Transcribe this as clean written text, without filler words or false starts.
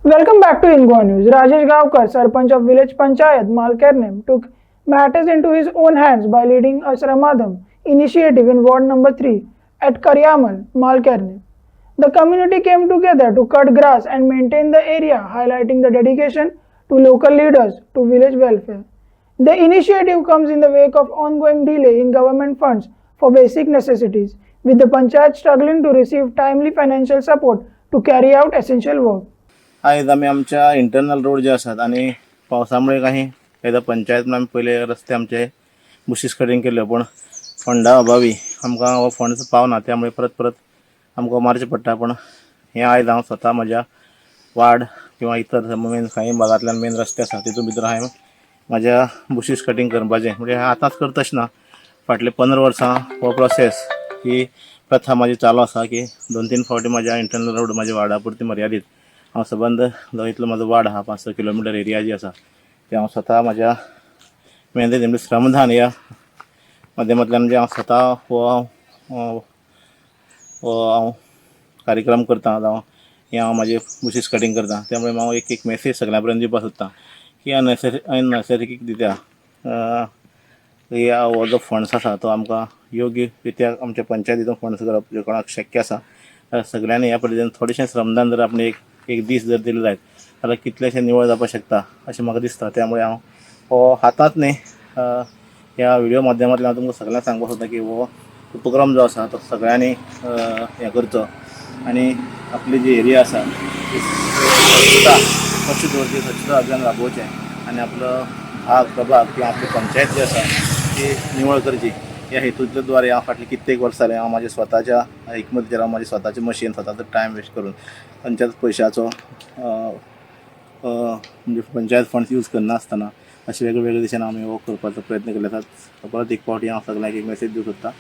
Welcome back to Ingwa News. Rajesh Gavkar, Sarpanch of Village Panchayat, Malkernem, took matters into his own hands by leading a Shramadham initiative in Ward number 3 at Karyamal, Malkernem. The community came together to cut grass and maintain the area, highlighting the dedication to local leaders to village welfare. The initiative comes in the wake of ongoing delay in government funds for basic necessities, with the Panchayat struggling to receive timely financial support to carry out essential work. आज आम्ही आमच्या internal road जे असतात आणि पावसामुळे काही एकदा पंचायत आम्ही पहिले रस्ते आमचे बुशीस कटिंग केले पण फंडा अभावी आमकां हो फंड्स पावना त्यामुळे परत परत आमकां मारचें पडटा पण हें आयज हांव स्वता म्हज्या वार्ड किंवा इतर मेन काही भागांतल्यान मेन रस्ते आसा तितून भितर हांवें म्हाज्या बुशीस कटिंग करपाचें म्हणजे हें आतांच करता अशें ना फाटले 15 वर्सां हो प्रोसेस ही प्रथा म्हाजी चालू आसा की 2-3 फावटी म्हाज्या इंटरनल रोड म्हाज्या वार्डा पुरती मर्यादीत हांव सबंद जो इतलो म्हाजो वार्ड आहा 5-6 किलोमिटर एरिया जी आसा ती हांव स्वता म्हाज्या मेहनती म्हणजे श्रमदान ह्या माध्यमांतल्यान म्हणजे हांव स्वता हो कार्यक्रम करता जावं हें हांव म्हाजें बुशीस कटिंग करता त्यामुळे हांव एक मेसेज सगळ्यां पर्यंत दिवपाक सोदतां की नैसर्गिक रित्या हो जो फंड्स आसा तो आमकां योग्य रित्या आमच्या पंचायतीचो फंड्स करप जे कोणाक शक्य आसा सगळ्यांनी ह्या पद्दतीन थोडेशें श्रमदान जर आपण एक दीस जर दिले जायत जाल्यार कितलेशें निवळ जावपाक शकता अशें म्हाका दिसता त्यामुळे हांव हो हातांत न्ही ह्या व्हिडिओ माध्यमांतल्यान हांव तुमकां सगळ्यांक सांगपाक सोदता की हो उपक्रम जो आसा तो सगळ्यांनी हें करचो आनी आपली जी एरिया आसा ती स्वच्छ दवरची स्वच्छता अभियान राबोवचें आनी आपलो भाग प्रभाग किंवा आपली पंचायत जी आसा ती निवळ करची ह्या हेतूंतल्या द्वारे हांव फाटलीं कित्येक वर्सां जालीं हांव म्हाज्या स्वताच्या एकमतीचेर हांव म्हाजें स्वताचें मशीन स्वताचो टायम वेस्ट करून पंचायत पयशाचो म्हणजे पंचायत फंड्स यूज करनासतना अशें वेगळे दिशेन आमी हो करपाचो प्रयत्न केले आसात परत एक फावटी हांव सगळ्यांक एक मेसेज दिवंक सोदतां